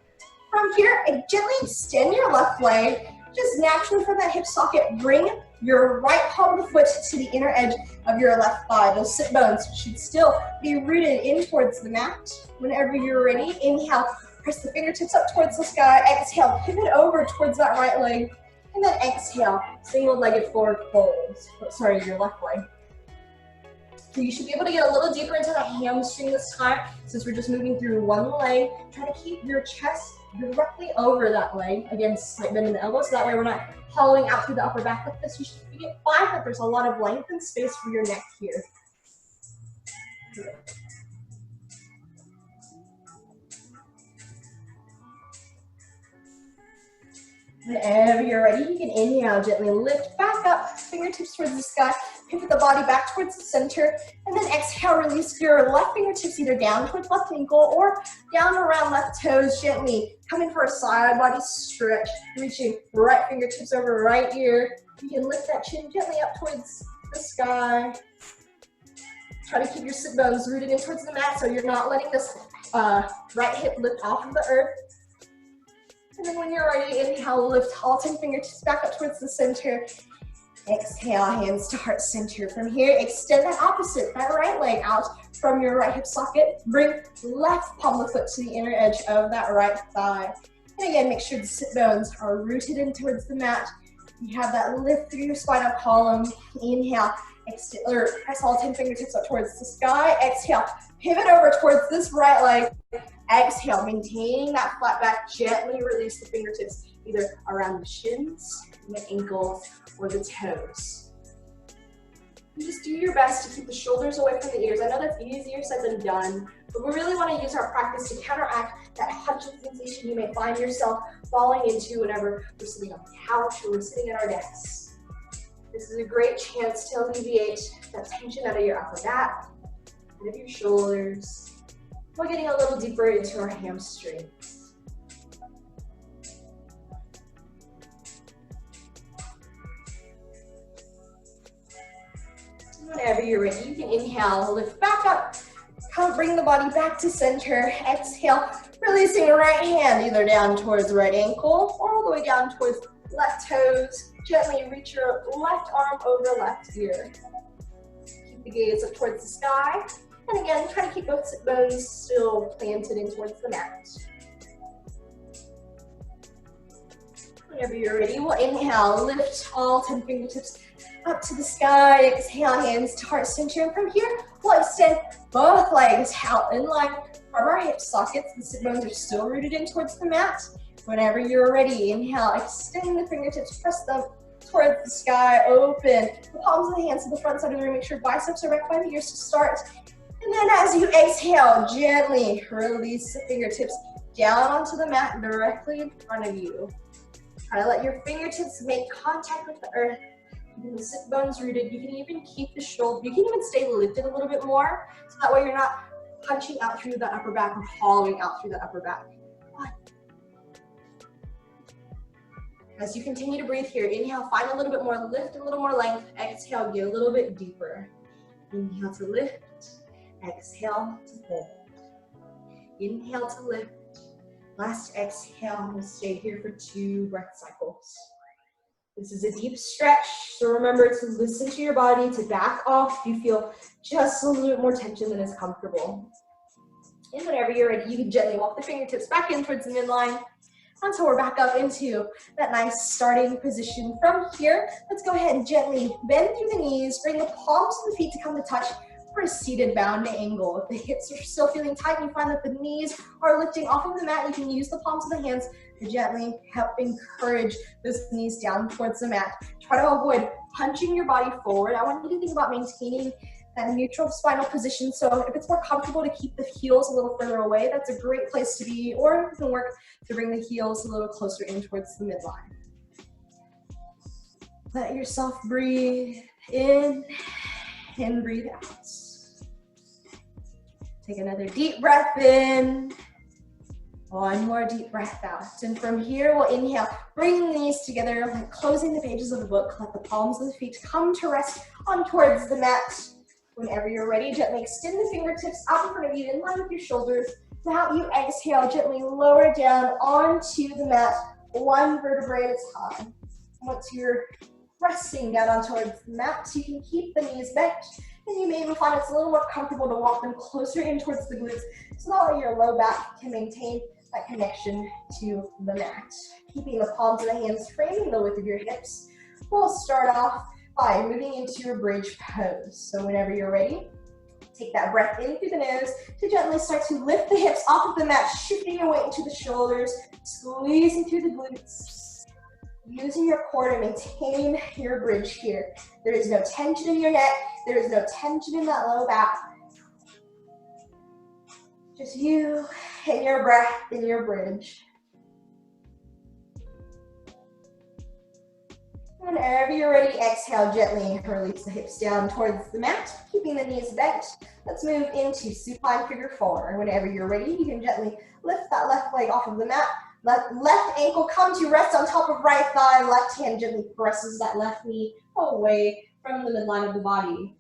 From here, gently extend your left leg. Just naturally from that hip socket, bring your right palm of the foot to the inner edge of your left thigh. Those sit bones should still be rooted in towards the mat. Whenever you're ready, inhale. Press the fingertips up towards the sky. Exhale, pivot over towards that right leg. And then exhale, single-legged forward fold. Sorry, your left leg. So you should be able to get a little deeper into the hamstring this time. Since we're just moving through one leg, try to keep your chest directly over that leg. Again, slight bend in the elbows, so that way we're not hollowing out through the upper back like this. You should find that there's a lot of length and space for your neck here. Whenever you're ready, you can inhale, gently lift back up, fingertips towards the sky, pivot the body back towards the center, and then exhale, release your left fingertips either down towards left ankle or down around left toes gently. Come in for a side body stretch, reaching right fingertips over right ear. You can lift that chin gently up towards the sky. Try to keep your sit bones rooted in towards the mat so you're not letting this right hip lift off of the earth. And then when you're ready, inhale, lift all 10 fingertips back up towards the center. Exhale, hands to heart center. From here, extend that opposite, that right leg out from your right hip socket. Bring left palm of the foot to the inner edge of that right thigh. And again, make sure the sit bones are rooted in towards the mat. You have that lift through your spinal column. Inhale, extend, or press all 10 fingertips up towards the sky. Exhale, pivot over towards this right leg. Exhale, maintaining that flat back, gently release the fingertips either around the shins, the ankles, or the toes. And just do your best to keep the shoulders away from the ears. I know that's easier said than done, but we really want to use our practice to counteract that hunching sensation you may find yourself falling into whenever we're sitting on the couch or we're sitting at our desks. This is a great chance to alleviate that tension out of your upper back, out of your shoulders. We're getting a little deeper into our hamstrings. Whenever you're ready, you can inhale, lift back up, come bring the body back to center. Exhale, releasing the right hand either down towards right ankle or all the way down towards left toes. Gently reach your left arm over left ear. Keep the gaze up towards the sky. And again, try to keep both sit bones still planted in towards the mat. Whenever you're ready, we'll inhale, lift all 10 fingertips up to the sky. Exhale, hands to heart center. And from here, we'll extend both legs out in line from our hip sockets. The sit bones are still rooted in towards the mat. Whenever you're ready, inhale, extend the fingertips, press them towards the sky, open the palms of the hands to the front side of the room. Make sure biceps are back by the ears to start. And then as you exhale, gently release the fingertips down onto the mat directly in front of you. Try to let your fingertips make contact with the earth. Keeping the sit bones rooted. You can even keep the shoulder. You can even stay lifted a little bit more, so that way you're not punching out through the upper back or hollowing out through the upper back. As you continue to breathe here, inhale, find a little bit more lift, a little more length. Exhale, get a little bit deeper. Inhale to lift. Exhale to lift. Inhale to lift. Last exhale, we'll stay here for 2 breath cycles. This is a deep stretch, so remember to listen to your body, to back off if you feel just a little bit more tension than is comfortable. And whenever you're ready, you can gently walk the fingertips back in towards the midline until we're back up into that nice starting position. From here, let's go ahead and gently bend through the knees, bring the palms of the feet to come to touch for a seated bound angle. If the hips are still feeling tight and you find that the knees are lifting off of the mat, you can use the palms of the hands to gently help encourage those knees down towards the mat. Try to avoid punching your body forward. I want you to think about maintaining that neutral spinal position. So if it's more comfortable to keep the heels a little further away, that's a great place to be, or you can work to bring the heels a little closer in towards the midline. Let yourself breathe in and breathe out. Take another deep breath in. One more deep breath out. And from here, we'll inhale, bring the knees together, like closing the pages of the book. Let the palms of the feet come to rest on towards the mat. Whenever you're ready, gently extend the fingertips out in front of you, in line with your shoulders. Now you exhale, gently lower down onto the mat, 1 vertebrae at a time. Once you're resting down on towards the mat, you can keep the knees bent. And you may even find it's a little more comfortable to walk them closer in towards the glutes, so that way your low back can maintain that connection to the mat. Keeping the palms of the hands framing the width of your hips, we'll start off by moving into your bridge pose. So whenever you're ready, take that breath in through the nose to gently start to lift the hips off of the mat, shifting your weight into the shoulders, squeezing through the glutes. Using your core to maintain your bridge here. There is no tension in your neck. There is no tension in that low back. Just you and your breath in your bridge. Whenever you're ready, exhale gently. Release the hips down towards the mat, keeping the knees bent. Let's move into supine figure 4. Whenever you're ready, you can gently lift that left leg off of the mat. Let left ankle come to rest on top of right thigh. Left hand gently presses that left knee away from the midline of the body.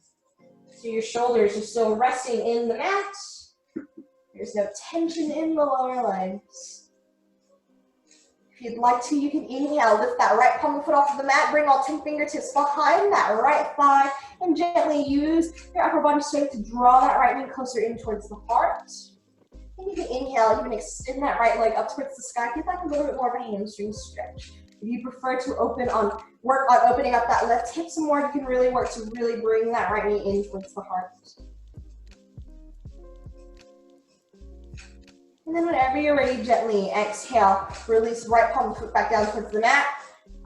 So your shoulders are still resting in the mat. There's no tension in the lower legs. If you'd like to, you can inhale, lift that right palm of the foot off of the mat, bring all 10 fingertips behind that right thigh, and gently use your upper body strength to draw that right knee closer in towards the heart. And you can inhale, even extend that right leg up towards the sky. Get like a little bit more of a hamstring stretch. If you prefer to work on opening up that left hip some more, you can really work to really bring that right knee in towards the heart. And then whenever you're ready, gently exhale, release right palm of the foot back down towards the mat.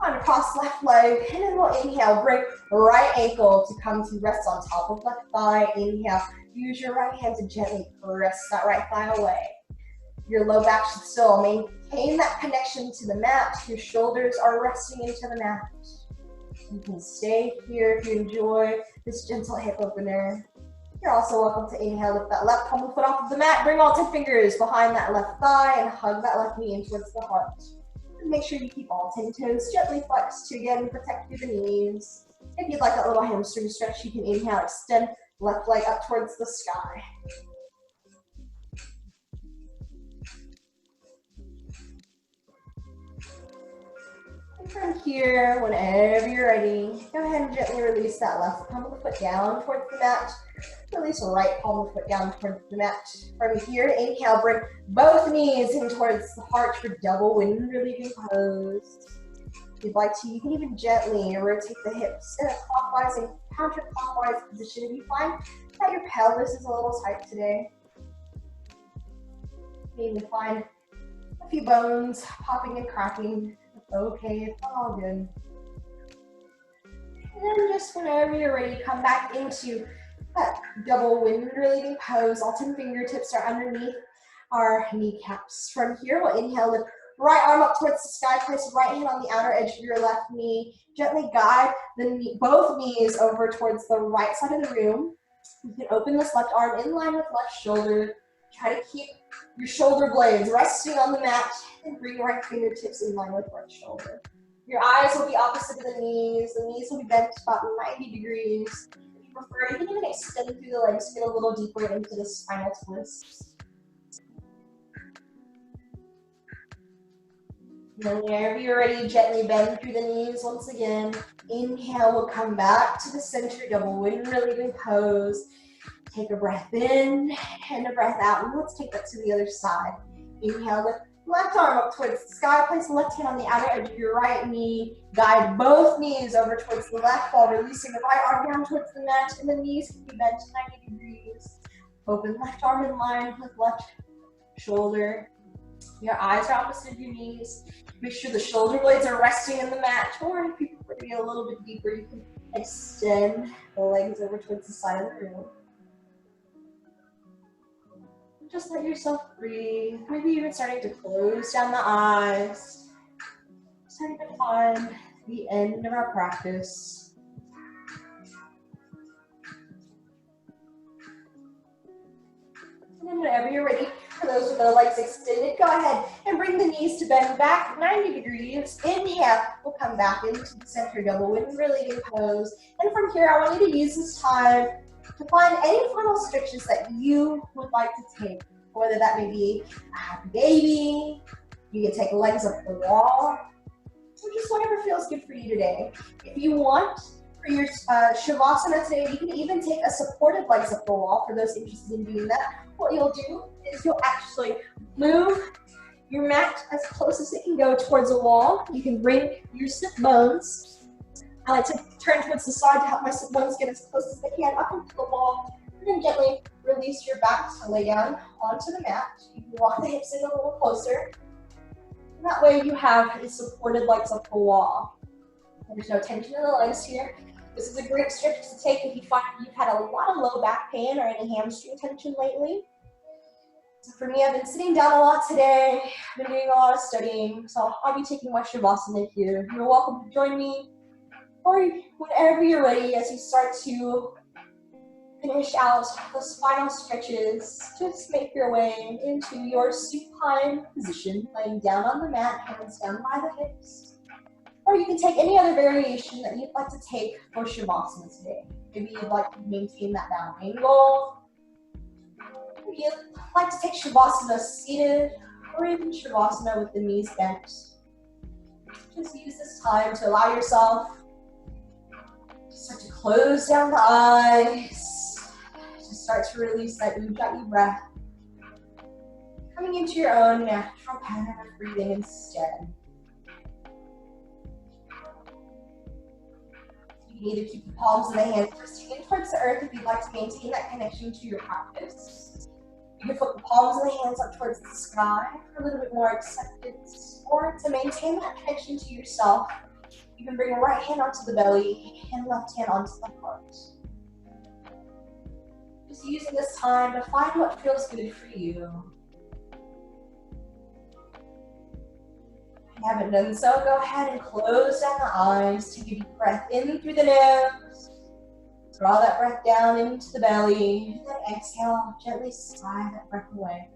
On across left leg, and then we'll inhale, bring right ankle to come to rest on top of left thigh. Inhale, use your right hand to gently press that right thigh away. Your low back should still maintain that connection to the mat. Your shoulders are resting into the mat. You can stay here if you enjoy this gentle hip opener. You're also welcome to inhale, lift that left palm of the foot off of the mat, bring all 10 fingers behind that left thigh, and hug that left knee in towards the heart. Make sure you keep all 10 toes gently flexed to again protect through the knees. If you'd like that little hamstring stretch, you can inhale, extend left leg up towards the sky. And from here, whenever you're ready, go ahead and gently release that left palm of the foot down towards the mat. Release the right palm of the foot down towards the mat. From here, inhale, bring both knees in towards the heart for double wind relieving pose. If you'd like to, you can even gently rotate the hips in a clockwise and counterclockwise position if you find that your pelvis is a little tight today. Maybe find a few bones popping and cracking. It's okay, it's all good. And then just whenever you're ready, come back into that double wind relieving pose. All 10 fingertips are underneath our kneecaps. From here, we'll inhale, lift right arm up towards the sky, place right hand on the outer edge of your left knee. Gently guide both knees over towards the right side of the room. You can open this left arm in line with left shoulder. Try to keep your shoulder blades resting on the mat and bring right fingertips in line with right shoulder. Your eyes will be opposite of the knees. The knees will be bent about 90 degrees. If you prefer, you can even extend through the legs to get a little deeper into the spinal twists. And whenever you're ready, gently bend through the knees once again. Inhale, we'll come back to the center, double wind relieving pose. Take a breath in and a breath out, and let's take that to the other side. Inhale, lift left arm up towards the sky, place the left hand on the outer edge of your right knee. Guide both knees over towards the left while releasing the right arm down towards the mat, and the knees can be bent 90 degrees. Open left arm in line with left shoulder. Your eyes are opposite of your knees. Make sure the shoulder blades are resting in the mat, or if you prefer to get a little bit deeper, you can extend the legs over towards the side of the room. Just let yourself breathe. Maybe even starting to close down the eyes. Starting to find the end of our practice. And then whenever you're ready, for those with their legs extended, go ahead and bring the knees to bend back 90 degrees. Inhale, we'll come back into the center double wind relieving pose. And from here, I want you to use this time to find any final stretches that you would like to take, whether that may be a happy baby, you can take legs up the wall, or just whatever feels good for you today. If you want, for your Shavasana today, you can even take a supported legs up the wall for those interested in doing that. What you'll do is you'll actually move your mat as close as it can go towards the wall. You can bring your sit bones. I like to turn towards the side to help my sit bones get as close as they can up into the wall. And then gently release your back to lay down onto the mat. You can walk the hips in a little closer. And that way you have a supported legs up the wall. There's no tension in the legs here. This is a great stretch to take if you find you've had a lot of low back pain or any hamstring tension lately. So for me, I've been sitting down a lot today. I've been doing a lot of studying, so I'll be taking my Shavasana here. You're welcome to join me, or whenever you're ready, as you start to finish out those final stretches, just make your way into your supine position, laying down on the mat, hands down by the hips. Or you can take any other variation that you'd like to take for Shavasana today. Maybe you'd like to maintain that down angle. Maybe you'd like to take Shavasana seated, or even Shavasana with the knees bent. Just use this time to allow yourself to start to close down the eyes, to start to release that ujjayi breath, coming into your own natural pattern of breathing instead. You can either keep the palms of the hands resting in towards the earth if you'd like to maintain that connection to your practice. You can flip the palms of the hands up towards the sky for a little bit more acceptance, or to maintain that connection to yourself, you can bring your right hand onto the belly and left hand onto the heart. Just using this time to find what feels good for you. If you haven't done so, go ahead and close down the eyes. Take a deep breath in through the nose. Draw that breath down into the belly. And then exhale, gently sigh that breath away.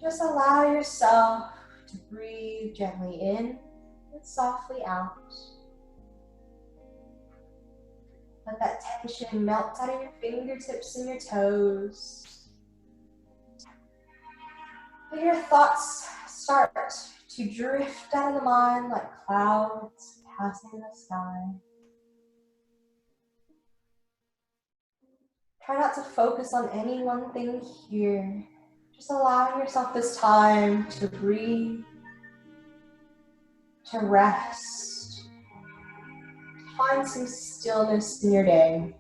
Just allow yourself to breathe gently in and softly out. Let that tension melt out of your fingertips and your toes. Let your thoughts start to drift out of the mind like clouds passing in the sky. Try not to focus on any one thing here. Just allowing yourself this time to breathe, to rest, to find some stillness in your day.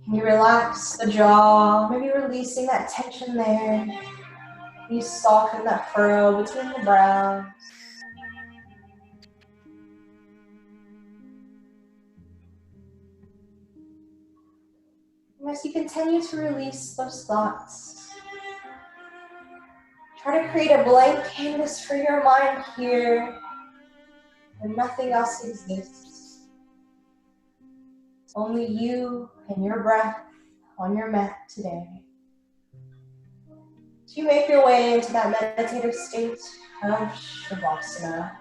Can you relax the jaw, maybe releasing that tension there? Can you soften that furrow between the brows? And as you continue to release those thoughts, try to create a blank canvas for your mind here where nothing else exists. Only you and your breath on your mat today. As you make your way into that meditative state of Shavasana.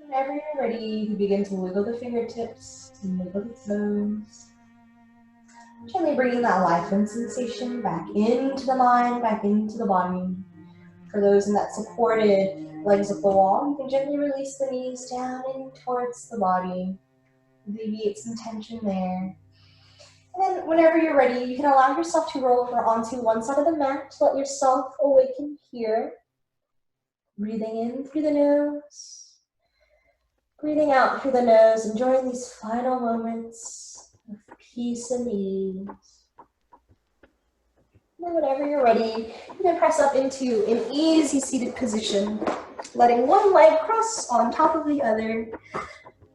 Whenever you're ready, you begin to wiggle the fingertips and wiggle the toes. Gently bringing that life and sensation back into the mind, back into the body. For those in that supported legs up the wall, you can gently release the knees down in towards the body. Alleviate some tension there. And then whenever you're ready, you can allow yourself to roll over onto one side of the mat to let yourself awaken here. Breathing in through the nose. Breathing out through the nose, enjoying these final moments of peace and ease. And then whenever you're ready, you can press up into an easy seated position, letting one leg cross on top of the other,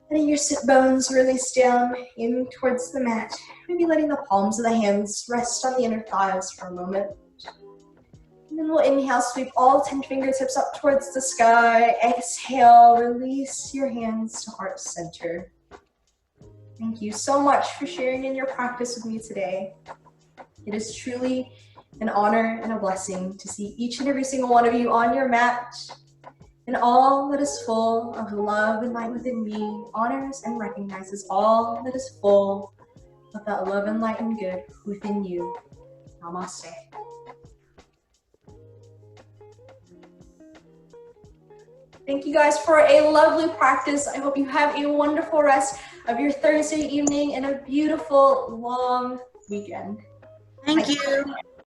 letting your sit bones release down in towards the mat, maybe letting the palms of the hands rest on the inner thighs for a moment. And then we'll inhale, sweep all 10 fingertips up towards the sky. Exhale, release your hands to heart center. Thank you so much for sharing in your practice with me today. It is truly an honor and a blessing to see each and every single one of you on your mat. And all that is full of love and light within me honors and recognizes all that is full of that love and light and good within you. Namaste. Thank you guys for a lovely practice. I hope you have a wonderful rest of your Thursday evening and a beautiful long weekend. Thank you.